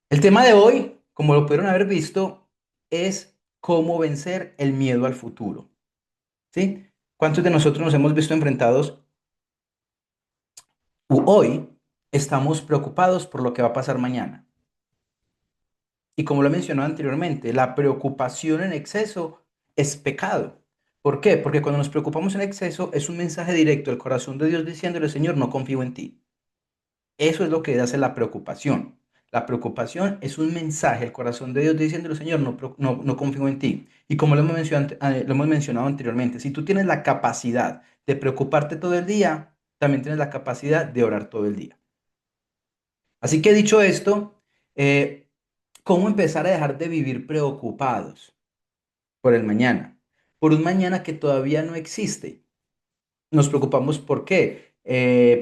El tema de hoy, como lo pudieron haber visto, es cómo vencer el miedo al futuro. ¿Sí? ¿Cuántos de nosotros nos hemos visto enfrentados hoy estamos preocupados por lo que va a pasar mañana? Y como lo he mencionado anteriormente, la preocupación en exceso es pecado. ¿Por qué? Porque cuando nos preocupamos en exceso es un mensaje directo al corazón de Dios diciéndole, Señor, no confío en ti. Eso es lo que hace la preocupación. La preocupación es un mensaje al corazón de Dios diciéndole, Señor, no confío en ti. Y como lo hemos mencionado anteriormente, si tú tienes la capacidad de preocuparte todo el día, también tienes la capacidad de orar todo el día. Así que dicho esto, eh, ¿cómo empezar a dejar de vivir preocupados por el mañana? Por un mañana que todavía no existe. Nos preocupamos ¿por qué?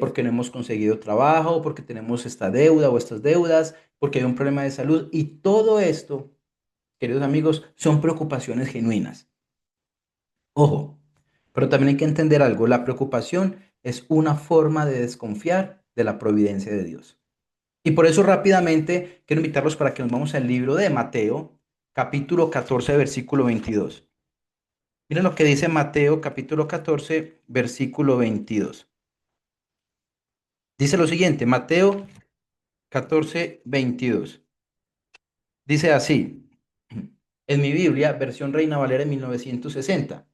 Porque no hemos conseguido trabajo, porque tenemos esta deuda o estas deudas, porque hay un problema de salud. Y todo esto, queridos amigos, son preocupaciones genuinas. Ojo, pero también hay que entender algo. La preocupación es una forma de desconfiar de la providencia de Dios. Y por eso rápidamente quiero invitarlos para que nos vamos al libro de Mateo, capítulo 14, versículo 22. Miren lo que dice Mateo, capítulo 14, versículo 22. Dice lo siguiente, Mateo 14 22. Dice así, en mi Biblia, versión Reina Valera de 1960.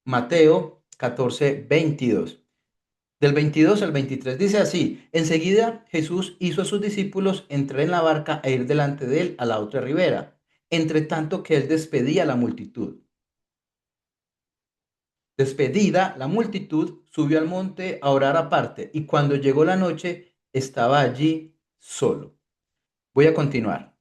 Mateo 14 22. Del 22 al 23 dice así, enseguida Jesús hizo a sus discípulos entrar en la barca e ir delante de él a la otra ribera, entre tanto que él despedía a la multitud. Despedida la multitud, subió al monte a orar aparte, y cuando llegó la noche, estaba allí solo. Voy a continuar.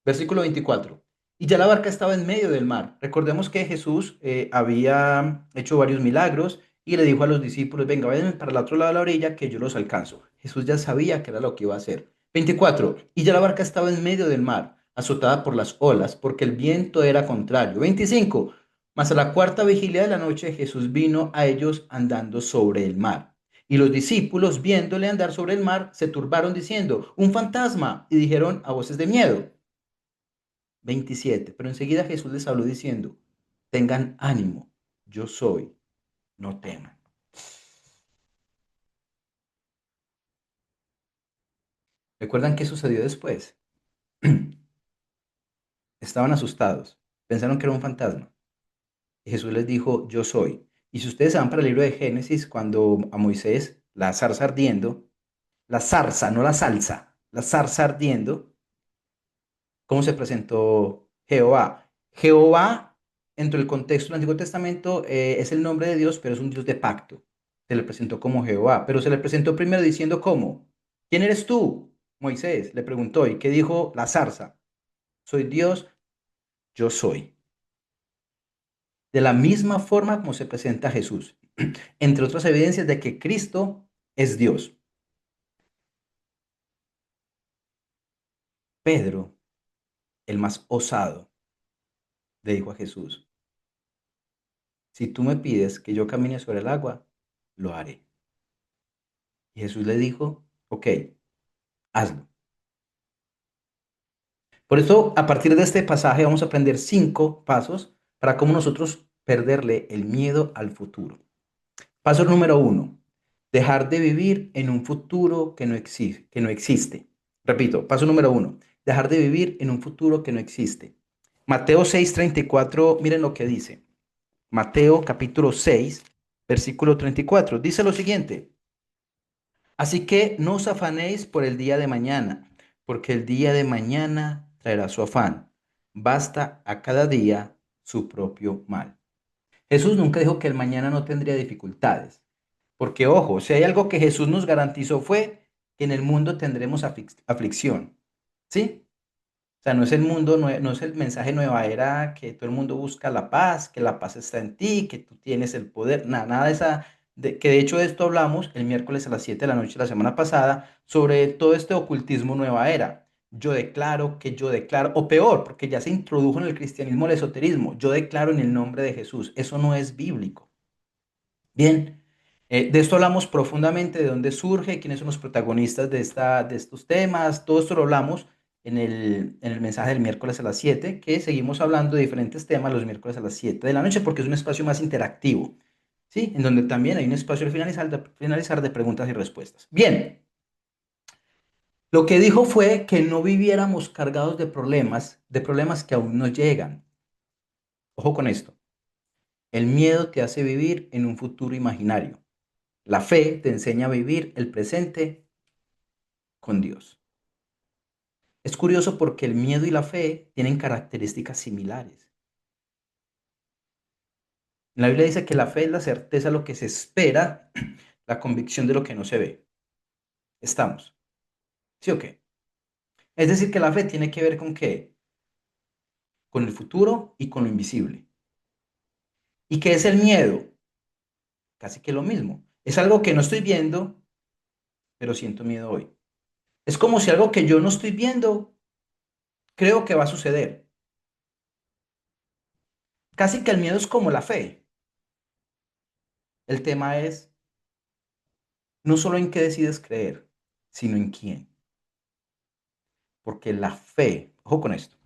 Versículo 24. Y ya la barca estaba en medio del mar. Recordemos que Jesús había hecho varios milagros y le dijo a los discípulos, venga, vayan para el otro lado de la orilla que yo los alcanzo. Jesús ya sabía que era lo que iba a hacer. 24. Y ya la barca estaba en medio del mar, azotada por las olas, porque el viento era contrario. 25. Mas a la cuarta vigilia de la noche Jesús vino a ellos andando sobre el mar. Y los discípulos, viéndole andar sobre el mar, se turbaron diciendo, un fantasma, y dijeron a voces de miedo. 27. Pero enseguida Jesús les habló diciendo, tengan ánimo, yo soy, no teman. ¿Recuerdan qué sucedió después? Estaban asustados, pensaron que era un fantasma. Y Jesús les dijo, yo soy. Y si ustedes se van para el libro de Génesis, cuando a Moisés, la zarza ardiendo, la zarza, no la salsa, la zarza ardiendo, ¿cómo se presentó Jehová? Jehová, dentro del contexto del Antiguo Testamento, es el nombre de Dios, pero es un Dios de pacto. Se le presentó como Jehová, pero se le presentó primero diciendo ¿cómo? ¿Quién eres tú? Moisés le preguntó, ¿y qué dijo la zarza? Soy Dios, yo soy. De la misma forma como se presenta Jesús, entre otras evidencias de que Cristo es Dios. Pedro, el más osado, le dijo a Jesús, si tú me pides que yo camine sobre el agua, lo haré. Y Jesús le dijo, ok, hazlo. Por eso, a partir de este pasaje, vamos a aprender 5 pasos para cómo nosotros perderle el miedo al futuro. Paso número 1, dejar de vivir en un futuro que no existe. Repito, paso número 1, dejar de vivir en un futuro que no existe. Mateo 6:34, miren lo que dice. Mateo capítulo 6, versículo 34. Dice lo siguiente. Así que no os afanéis por el día de mañana, porque el día de mañana traerá su afán. Basta a cada día su propio mal. Jesús nunca dijo que el mañana no tendría dificultades, porque ojo, si hay algo que Jesús nos garantizó fue que en el mundo tendremos aflicción, ¿sí? O sea, no es el mundo, no es el mensaje nueva era que todo el mundo busca la paz, que la paz está en ti, que tú tienes el poder, nada de esa, que de hecho de esto hablamos el miércoles a las 7 de la noche la semana pasada, sobre todo este ocultismo nueva era. Yo declaro, o peor, porque ya se introdujo en el cristianismo el esoterismo, yo declaro en el nombre de Jesús. Eso no es bíblico. Bien, De esto hablamos profundamente, de dónde surge, quiénes son los protagonistas de estos temas. Todo esto lo hablamos en el mensaje del miércoles a las 7, que seguimos hablando de diferentes temas los miércoles a las 7 de la noche, porque es un espacio más interactivo, ¿sí? En donde también hay un espacio al finalizar de preguntas y respuestas. Bien, lo que dijo fue que no viviéramos cargados de problemas que aún no llegan. Ojo con esto. El miedo te hace vivir en un futuro imaginario. La fe te enseña a vivir el presente con Dios. Es curioso porque el miedo y la fe tienen características similares. La Biblia dice que la fe es la certeza de lo que se espera, la convicción de lo que no se ve. ¿Estamos? ¿Sí o qué? Es decir, que la fe tiene que ver con qué? Con el futuro y con lo invisible. ¿Y qué es el miedo? Casi que lo mismo. Es algo que no estoy viendo, pero siento miedo hoy. Es como si algo que yo no estoy viendo, creo que va a suceder. Casi que el miedo es como la fe. El tema es no solo en qué decides creer, sino en quién. Porque la fe, ojo con esto,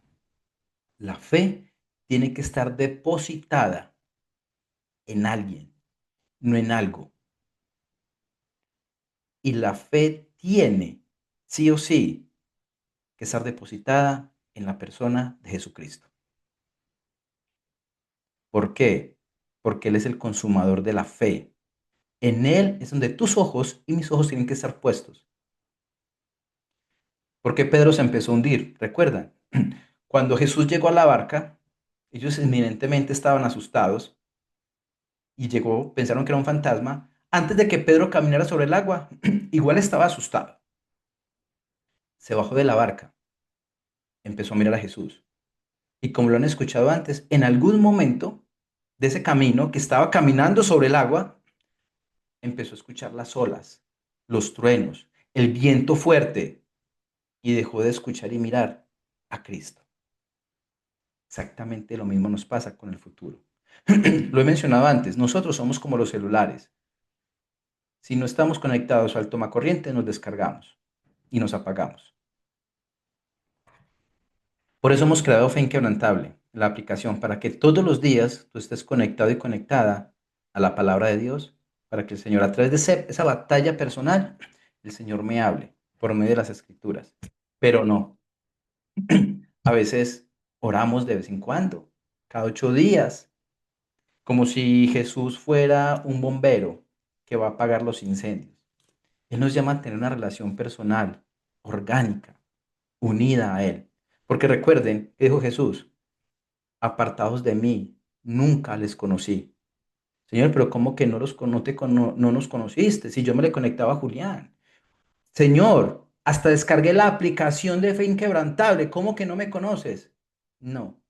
la fe tiene que estar depositada en alguien, no en algo. Y la fe tiene, sí o sí, que estar depositada en la persona de Jesucristo. ¿Por qué? Porque Él es el consumador de la fe. En Él es donde tus ojos y mis ojos tienen que estar puestos. Porque Pedro se empezó a hundir, ¿recuerdan? Cuando Jesús llegó a la barca, ellos eminentemente estaban asustados y llegó, pensaron que era un fantasma. Antes de que Pedro caminara sobre el agua, igual estaba asustado. Se bajó de la barca, empezó a mirar a Jesús. Y como lo han escuchado antes, en algún momento de ese camino que estaba caminando sobre el agua, empezó a escuchar las olas, los truenos, el viento fuerte y dejó de escuchar y mirar a Cristo. Exactamente lo mismo nos pasa con el futuro. Lo he mencionado antes, nosotros somos como los celulares. Si no estamos conectados al tomacorriente, nos descargamos y nos apagamos. Por eso hemos creado Fe Inquebrantable, la aplicación, para que todos los días tú estés conectado y conectada a la palabra de Dios, para que el Señor, a través de esa batalla personal, el Señor me hable por medio de las Escrituras. Pero no, a veces oramos de vez en cuando, cada 8 días, como si Jesús fuera un bombero que va a apagar los incendios. Él nos llama a tener una relación personal, orgánica, unida a Él. Porque recuerden que dijo Jesús, apartados de mí, nunca les conocí. Señor, pero ¿cómo que no nos conociste? Si yo me le conectaba a Julián. Señor, hasta descargué la aplicación de Fe Inquebrantable, ¿cómo que no me conoces? No,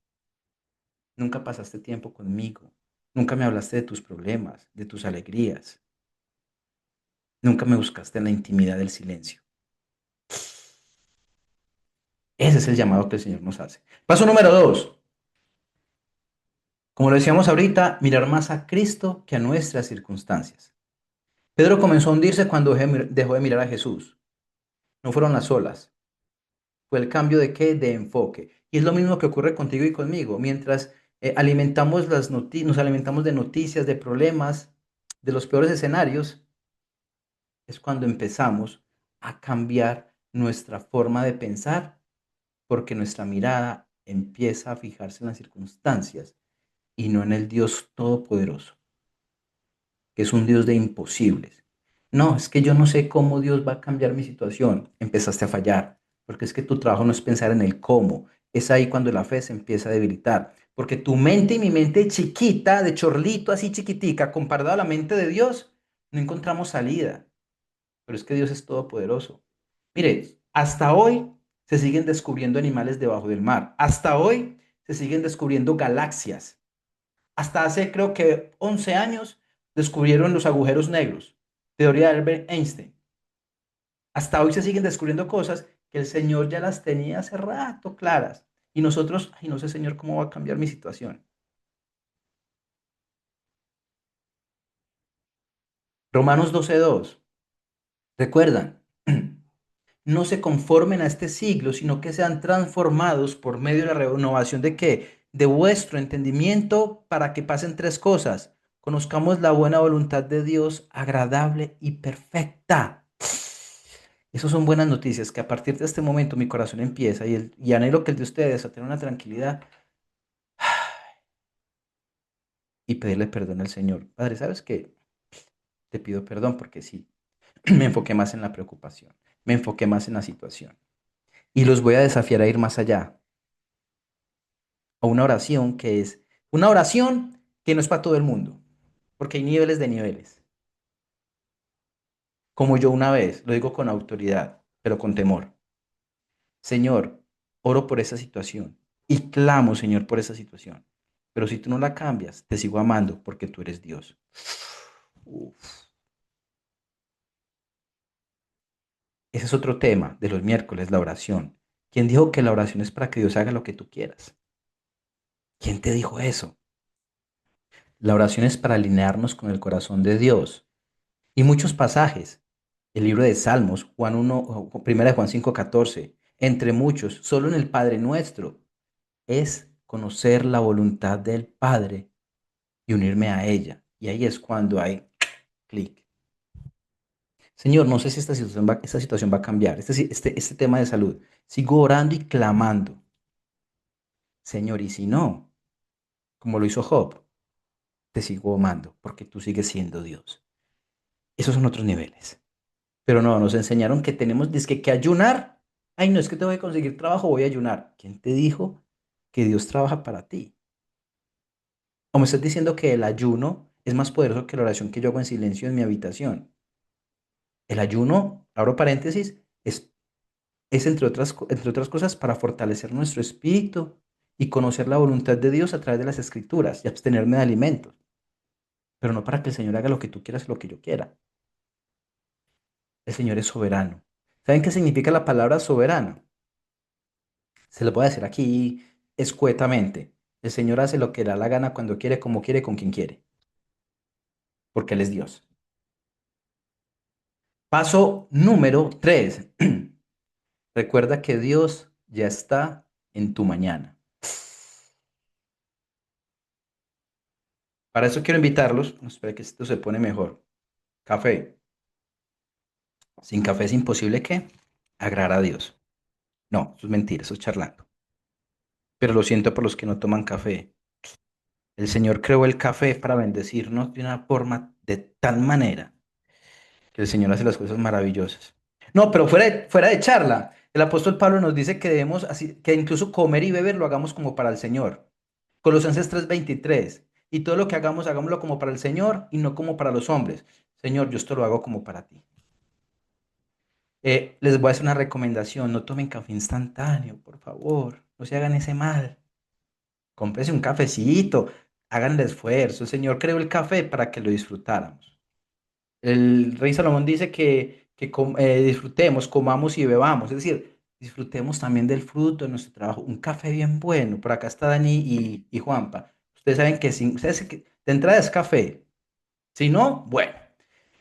nunca pasaste tiempo conmigo. Nunca me hablaste de tus problemas, de tus alegrías. Nunca me buscaste en la intimidad del silencio. Ese es el llamado que el Señor nos hace. Paso número 2. Como lo decíamos ahorita, mirar más a Cristo que a nuestras circunstancias. Pedro comenzó a hundirse cuando dejó de mirar a Jesús. No fueron las olas, fue el cambio de qué, de enfoque. Y es lo mismo que ocurre contigo y conmigo. Mientras nos alimentamos de noticias, de problemas, de los peores escenarios, es cuando empezamos a cambiar nuestra forma de pensar, porque nuestra mirada empieza a fijarse en las circunstancias y no en el Dios Todopoderoso, que es un Dios de imposibles. No, es que yo no sé cómo Dios va a cambiar mi situación. Empezaste a fallar, porque es que tu trabajo no es pensar en el cómo. Es ahí cuando la fe se empieza a debilitar, porque tu mente y mi mente chiquita, de chorlito así chiquitica, comparada a la mente de Dios, no encontramos salida. Pero es que Dios es todopoderoso. Mire, hasta hoy se siguen descubriendo animales debajo del mar. Hasta hoy se siguen descubriendo galaxias. Hasta hace creo que 11 años descubrieron los agujeros negros, teoría de Albert Einstein. Hasta hoy se siguen descubriendo cosas que el Señor ya las tenía hace rato claras. Y nosotros, ay, no sé, Señor, cómo va a cambiar mi situación. Romanos 12:2. ¿Recuerdan? No se conformen a este siglo, sino que sean transformados por medio de la renovación de qué? De vuestro entendimiento para que pasen tres cosas. Conozcamos la buena voluntad de Dios, agradable y perfecta. Esas son buenas noticias, que a partir de este momento mi corazón empieza y anhelo que el de ustedes a tener una tranquilidad y pedirle perdón al Señor. Padre, ¿sabes qué? Te pido perdón porque sí, me enfoqué más en la preocupación, me enfoqué más en la situación. Y los voy a desafiar a ir más allá, a una oración que es una oración que no es para todo el mundo, porque hay niveles de niveles. Como yo una vez, lo digo con autoridad, pero con temor. Señor, oro por esa situación y clamo, Señor, por esa situación. Pero si tú no la cambias, te sigo amando porque tú eres Dios. Uf. Ese es otro tema de los miércoles, la oración. ¿Quién dijo que la oración es para que Dios haga lo que tú quieras? ¿Quién te dijo eso? La oración es para alinearnos con el corazón de Dios. Y muchos pasajes, el libro de Salmos, Juan 1, primera de Juan 5:14, entre muchos, solo en el Padre nuestro, es conocer la voluntad del Padre y unirme a ella. Y ahí es cuando hay clic. Señor, no sé si esta situación va a cambiar, este tema de salud. Sigo orando y clamando. Señor, y si no, como lo hizo Job, te sigo amando porque tú sigues siendo Dios. Esos son otros niveles. Pero no, nos enseñaron que tenemos que ayunar. Ay, no es que te voy a conseguir trabajo, voy a ayunar. ¿Quién te dijo que Dios trabaja para ti? ¿O me estás diciendo que el ayuno es más poderoso que la oración que yo hago en silencio en mi habitación? El ayuno, abro paréntesis, es entre otras cosas para fortalecer nuestro espíritu y conocer la voluntad de Dios a través de las escrituras y abstenerme de alimentos, pero no para que el Señor haga lo que tú quieras y lo que yo quiera. El Señor es soberano. ¿Saben qué significa la palabra soberano? Se lo voy a decir aquí escuetamente. El Señor hace lo que le da la gana cuando quiere, como quiere, con quien quiere, porque Él es Dios. Paso número 3. Recuerda que Dios ya está en tu mañana. Para eso quiero invitarlos. Espera que esto se pone mejor. Café. Sin café es imposible que agradar a Dios. No, eso es mentira, eso es charlando. Pero lo siento por los que no toman café. El Señor creó el café para bendecirnos de una forma de tal manera que el Señor hace las cosas maravillosas. No, pero fuera de charla, el apóstol Pablo nos dice que debemos, así, que incluso comer y beber lo hagamos como para el Señor. Colosenses 3:23. Y todo lo que hagamos, hagámoslo como para el Señor y no como para los hombres. Señor, yo esto lo hago como para ti. Les voy a hacer una recomendación. No tomen café instantáneo, por favor. No se hagan ese mal. Cómprese un cafecito. Hagan el esfuerzo. El Señor creó el café para que lo disfrutáramos. El rey Salomón dice que disfrutemos, comamos y bebamos. Es decir, disfrutemos también del fruto de nuestro trabajo. Un café bien bueno. Por acá está Dani y Juanpa. Ustedes saben que, de entrada es café. Si no, bueno.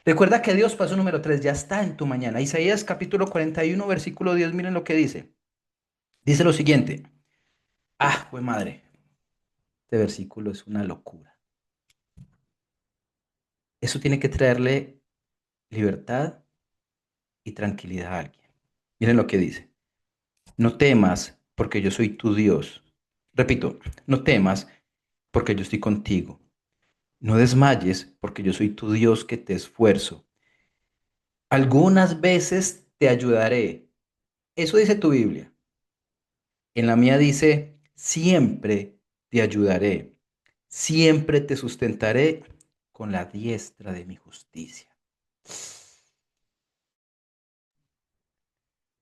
Recuerda que Dios, paso número 3, ya está en tu mañana. Isaías capítulo 41, versículo 10, miren lo que dice. Dice lo siguiente. Ah, pues madre, este versículo es una locura. Eso tiene que traerle libertad y tranquilidad a alguien. Miren lo que dice. No temas porque yo soy tu Dios. Repito, no temas porque yo estoy contigo. No desmayes porque yo soy tu Dios que te esfuerzo. Algunas veces te ayudaré. Eso dice tu Biblia. En la mía dice, siempre te ayudaré, siempre te sustentaré con la diestra de mi justicia.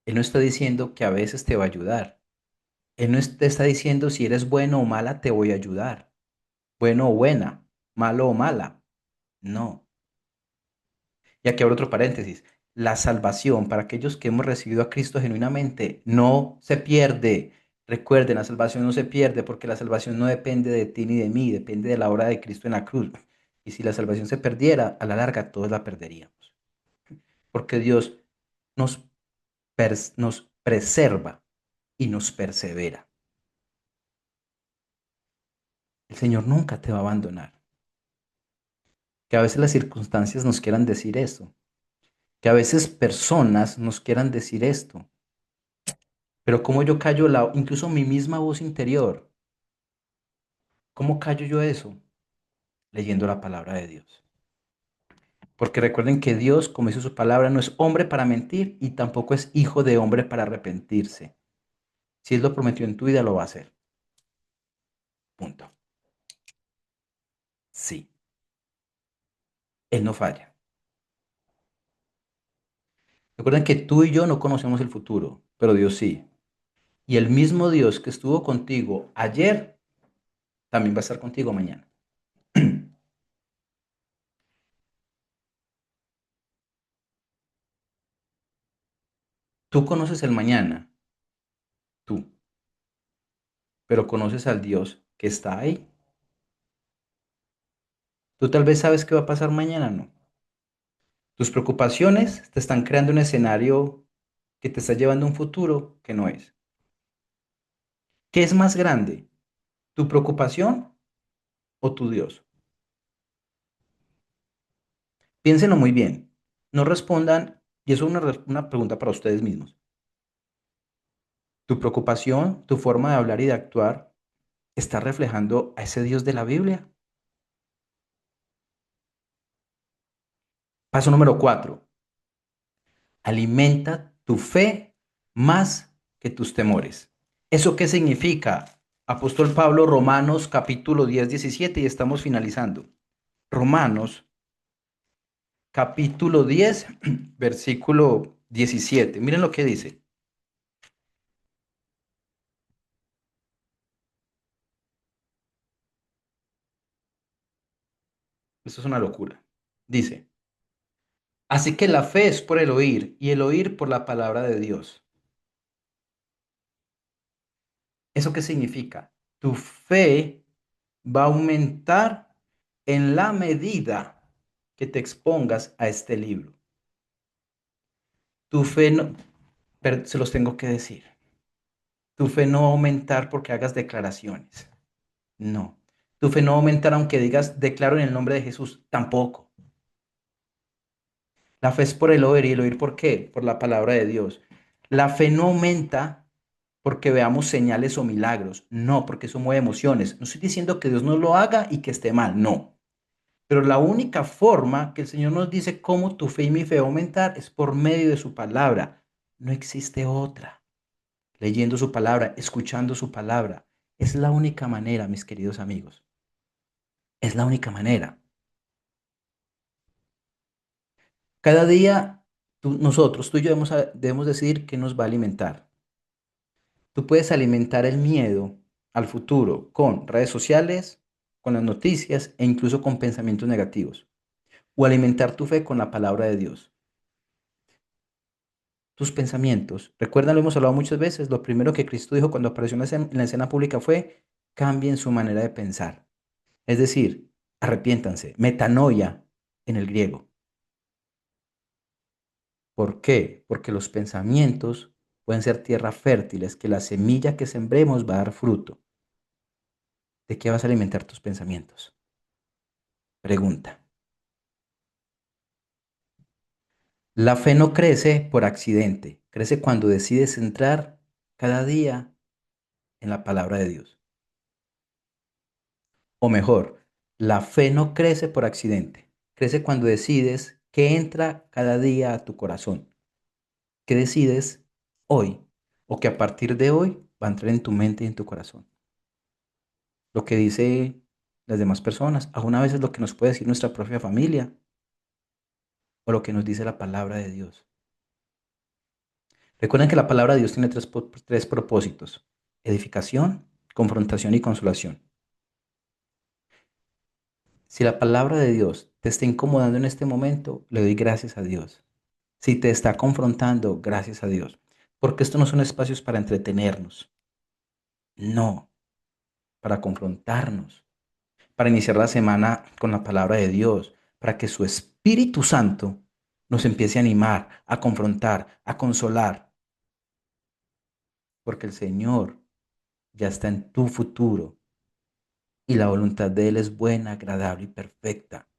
Él no está diciendo que a veces te va a ayudar. Él no te está diciendo si eres bueno o mala, te voy a ayudar. Bueno o buena, malo o mala. No. Y aquí abro otro paréntesis. La salvación para aquellos que hemos recibido a Cristo genuinamente no se pierde. Recuerden, la salvación no se pierde porque la salvación no depende de ti ni de mí, depende de la obra de Cristo en la cruz. Y si la salvación se perdiera, a la larga todos la perderíamos. Porque Dios nos, nos preserva y nos persevera. El Señor nunca te va a abandonar. Que a veces las circunstancias nos quieran decir esto. Que a veces personas nos quieran decir esto. Pero cómo yo callo incluso mi misma voz interior. ¿Cómo callo yo eso? Leyendo la palabra de Dios. Porque recuerden que Dios, como dice su palabra, no es hombre para mentir y tampoco es hijo de hombre para arrepentirse. Si Él lo prometió en tu vida, lo va a hacer. Punto. Sí, Él no falla. Recuerden que tú y yo no conocemos el futuro, pero Dios sí. Y el mismo Dios que estuvo contigo ayer, también va a estar contigo mañana. Tú conoces el mañana, tú, pero conoces al Dios que está ahí. Tú tal vez sabes qué va a pasar mañana, ¿no? Tus preocupaciones te están creando un escenario que te está llevando a un futuro que no es. ¿Qué es más grande? ¿Tu preocupación o tu Dios? Piénsenlo muy bien. No respondan, y eso es una pregunta para ustedes mismos. ¿Tu preocupación, tu forma de hablar y de actuar está reflejando a ese Dios de la Biblia? Paso número 4. Alimenta tu fe más que tus temores. ¿Eso qué significa? Apóstol Pablo, Romanos capítulo 10, 17 y estamos finalizando. Romanos capítulo 10, versículo 17. Miren lo que dice. Esto es una locura. Dice, así que la fe es por el oír y el oír por la palabra de Dios. ¿Eso qué significa? Tu fe va a aumentar en la medida que te expongas a este libro. Tu fe no, pero se los tengo que decir. Tu fe no va a aumentar porque hagas declaraciones. No. Tu fe no va a aumentar aunque digas declaro en el nombre de Jesús. Tampoco. La fe es por el oír y el oír ¿por qué? Por la palabra de Dios. La fe no aumenta porque veamos señales o milagros. No, porque eso mueve emociones. No estoy diciendo que Dios no lo haga y que esté mal. No. Pero la única forma que el Señor nos dice cómo tu fe y mi fe va a aumentar es por medio de su palabra. No existe otra. Leyendo su palabra, escuchando su palabra. Es la única manera, mis queridos amigos. Es la única manera. Cada día nosotros, tú y yo debemos decidir qué nos va a alimentar. Tú puedes alimentar el miedo al futuro con redes sociales, con las noticias e incluso con pensamientos negativos. O alimentar tu fe con la palabra de Dios. Tus pensamientos. Recuerda, lo hemos hablado muchas veces, lo primero que Cristo dijo cuando apareció en la escena pública fue, cambien su manera de pensar. Es decir, arrepiéntanse, metanoia en el griego. ¿Por qué? Porque los pensamientos pueden ser tierra fértiles, que la semilla que sembremos va a dar fruto. ¿De qué vas a alimentar tus pensamientos? Pregunta. La fe no crece por accidente, crece cuando decides entrar cada día en la palabra de Dios. O mejor, la fe no crece por accidente, crece cuando decides que entra cada día a tu corazón, que decides hoy o que a partir de hoy va a entrar en tu mente y en tu corazón. Lo que dice las demás personas, aún a veces lo que nos puede decir nuestra propia familia o lo que nos dice la palabra de Dios. Recuerden que la palabra de Dios tiene tres propósitos: edificación, confrontación y consolación. Si la palabra de Dios te está incomodando en este momento, le doy gracias a Dios. Si te está confrontando, gracias a Dios. Porque estos no son espacios para entretenernos, no, para confrontarnos, para iniciar la semana con la palabra de Dios, para que su Espíritu Santo nos empiece a animar, a confrontar, a consolar, porque el Señor ya está en tu futuro y la voluntad de Él es buena, agradable y perfecta.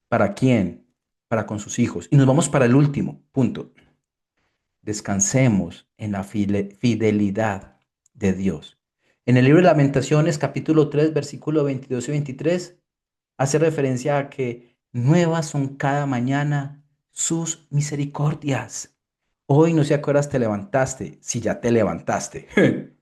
¿Para quién? Para con sus hijos. Y nos vamos para el último punto. Descansemos en la fidelidad de Dios. En el libro de Lamentaciones, capítulo 3, versículo 22 y 23, hace referencia a que nuevas son cada mañana sus misericordias. Hoy no sé a qué horas te levantaste, si ya te levantaste. El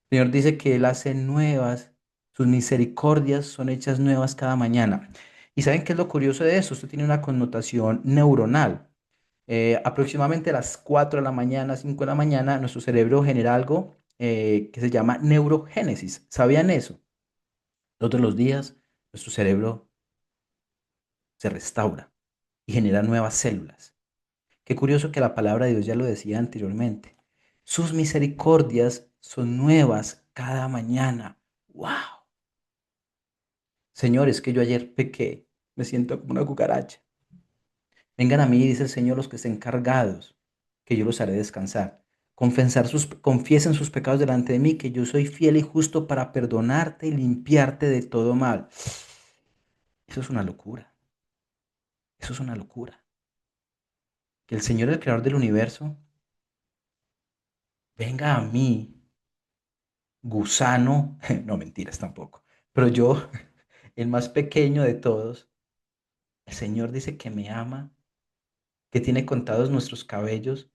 Señor dice que Él hace nuevas, sus misericordias son hechas nuevas cada mañana. ¿Y saben qué es lo curioso de eso? Esto tiene una connotación neuronal. Aproximadamente a las 4 de la mañana, 5 de la mañana, nuestro cerebro genera algo que se llama neurogénesis. ¿Sabían eso? Todos los días nuestro cerebro se restaura y genera nuevas células. Qué curioso que la palabra de Dios ya lo decía anteriormente. Sus misericordias son nuevas cada mañana. ¡Wow! Señor, es que yo ayer pequé. Me siento como una cucaracha. Vengan a mí, dice el Señor, los que estén cargados, que yo los haré descansar. Confiesen sus pecados delante de mí, que yo soy fiel y justo para perdonarte y limpiarte de todo mal. Eso es una locura. Eso es una locura. Que el Señor, el creador del universo, venga a mí, gusano, no mentiras tampoco, pero yo, el más pequeño de todos, el Señor dice que me ama, que tiene contados nuestros cabellos,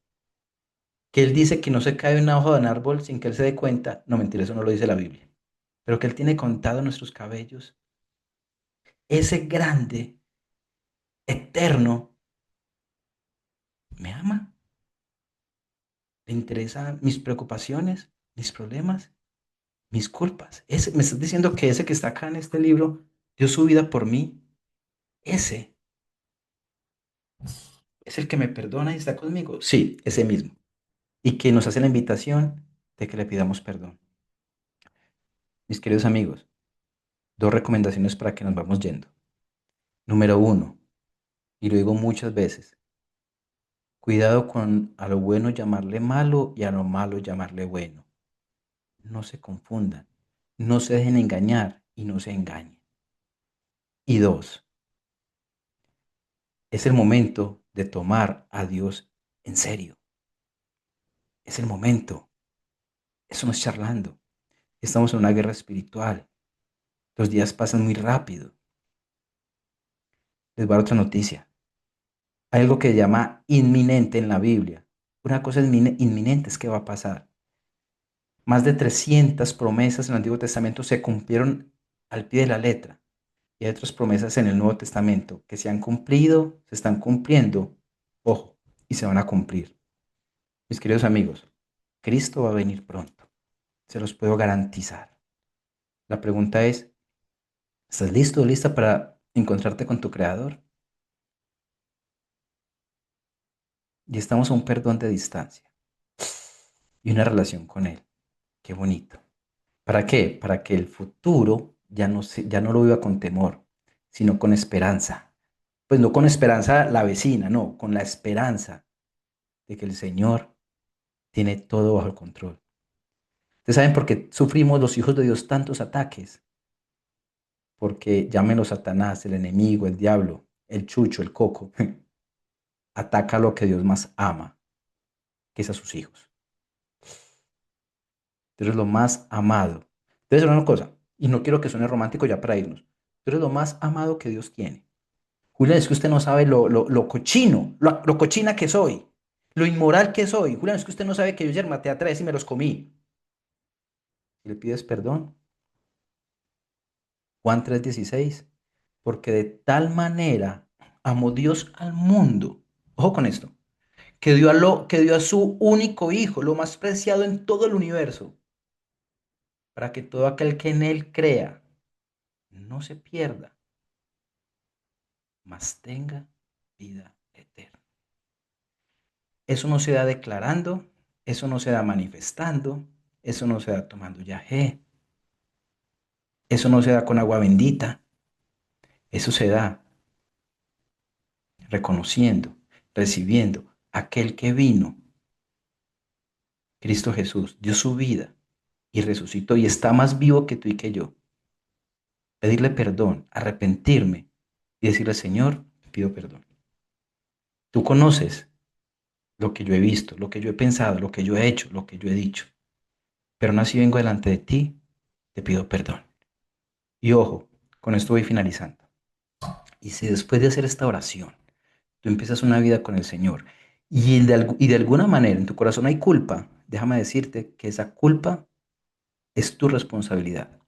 que Él dice que no se cae una hoja de un árbol sin que Él se dé cuenta. No mentira, eso no lo dice la Biblia, pero que Él tiene contados nuestros cabellos. Ese grande, eterno, me ama, le interesan mis preocupaciones, mis problemas, mis culpas. Me estás diciendo que ese que está acá en este libro dio su vida por mí. Ese es el que me perdona y está conmigo. Sí, ese mismo. Y que nos hace la invitación de que le pidamos perdón. Mis queridos amigos, dos recomendaciones para que nos vamos yendo. Número uno, y lo digo muchas veces, cuidado con a lo bueno llamarle malo y a lo malo llamarle bueno. No se confundan, no se dejen engañar y no se engañen. Y dos, es el momento de tomar a Dios en serio. Es el momento. Eso no es charlando. Estamos en una guerra espiritual. Los días pasan muy rápido. Les voy a dar otra noticia. Hay algo que se llama inminente en la Biblia. Una cosa inminente es que va a pasar. Más de 300 promesas en el Antiguo Testamento se cumplieron al pie de la letra. Y hay otras promesas en el Nuevo Testamento que se han cumplido, se están cumpliendo, ojo, y se van a cumplir. Mis queridos amigos, Cristo va a venir pronto. Se los puedo garantizar. La pregunta es, ¿estás listo o lista para encontrarte con tu Creador? Y estamos a un perdón de distancia y una relación con Él. Qué bonito. ¿Para qué? Para que el futuro ya no lo viva con temor, sino con esperanza. Pues no con esperanza la vecina, no, con la esperanza de que el Señor tiene todo bajo el control. ¿Ustedes saben por qué sufrimos los hijos de Dios tantos ataques? Porque llámenlo Satanás, el enemigo, el diablo, el chucho, el coco, ataca lo que Dios más ama, que es a sus hijos. Tú eres lo más amado. Debe ser una cosa, y no quiero que suene romántico ya para irnos. Tú eres lo más amado que Dios tiene. Julián, es que usted no sabe lo cochino, lo cochina que soy, lo inmoral que soy. Julián, es que usted no sabe que yo ayer maté a tres y me los comí. Y le pides perdón. Juan 3:16. Porque de tal manera amó Dios al mundo. Ojo con esto. Que dio a su único hijo, lo más preciado en todo el universo, para que todo aquel que en él crea no se pierda, mas tenga vida eterna. Eso no se da declarando, eso no se da manifestando, eso no se da tomando yagé. Eso no se da con agua bendita, eso se da reconociendo, recibiendo aquel que vino, Cristo Jesús, dio su vida y resucitó y está más vivo que tú y que yo. Pedirle perdón, arrepentirme y decirle, Señor, te pido perdón. Tú conoces lo que yo he visto, lo que yo he pensado, lo que yo he hecho, lo que yo he dicho. Pero aún así vengo delante de ti, te pido perdón. Y ojo, con esto voy finalizando. Y si después de hacer esta oración, tú empiezas una vida con el Señor y de alguna manera en tu corazón hay culpa, déjame decirte que esa culpa es tu responsabilidad.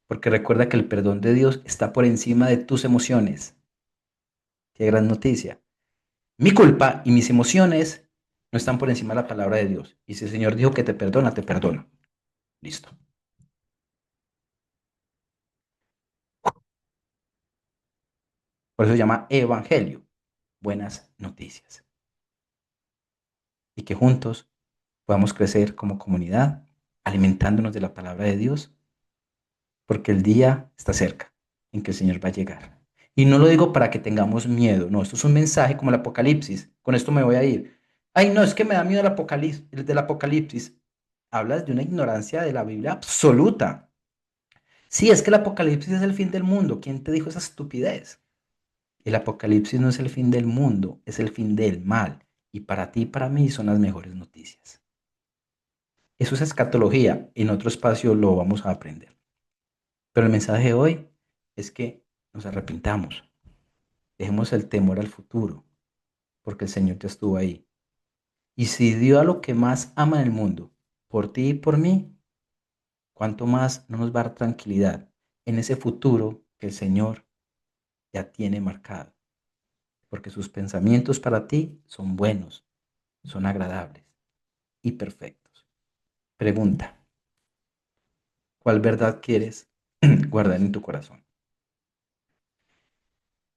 Porque recuerda que el perdón de Dios está por encima de tus emociones. Qué gran noticia. Mi culpa y mis emociones no están por encima de la palabra de Dios. Y si el Señor dijo que te perdona, te perdona. Listo. Por eso se llama Evangelio. Buenas noticias. Y que juntos podamos crecer como comunidad, alimentándonos de la palabra de Dios, porque el día está cerca en que el Señor va a llegar. Y no lo digo para que tengamos miedo, no, esto es un mensaje como el Apocalipsis. Con esto me voy a ir. Ay, no, es que me da miedo el del Apocalipsis. Hablas de una ignorancia de la Biblia absoluta. Sí, es que el Apocalipsis es el fin del mundo. ¿Quién te dijo esa estupidez? El Apocalipsis no es el fin del mundo, es el fin del mal. Y para ti y para mí son las mejores noticias. Eso es escatología. En otro espacio lo vamos a aprender. Pero el mensaje de hoy es que nos arrepintamos. Dejemos el temor al futuro, porque el Señor ya estuvo ahí. Y si dio a lo que más ama en el mundo, por ti y por mí, ¿cuánto más no nos va a dar tranquilidad en ese futuro que el Señor ya tiene marcado? Porque sus pensamientos para ti son buenos, son agradables y perfectos. Pregunta, ¿cuál verdad quieres guardar en tu corazón?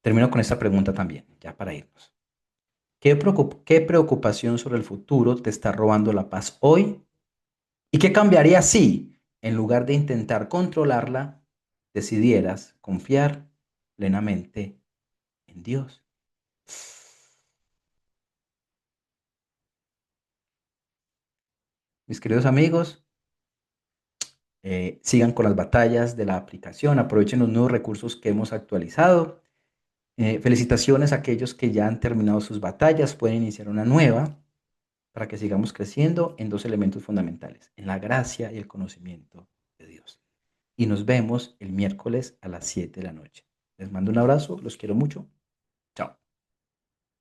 Termino con esta pregunta también, ya para irnos. ¿Qué preocupación sobre el futuro te está robando la paz hoy? ¿Y qué cambiaría si, en lugar de intentar controlarla, decidieras confiar plenamente en Dios? Mis queridos amigos, sigan con las batallas de la aplicación, aprovechen los nuevos recursos que hemos actualizado. Felicitaciones a aquellos que ya han terminado sus batallas, pueden iniciar una nueva para que sigamos creciendo en dos elementos fundamentales, en la gracia y el conocimiento de Dios. Y nos vemos el miércoles a las 7 de la noche. Les mando un abrazo, los quiero mucho.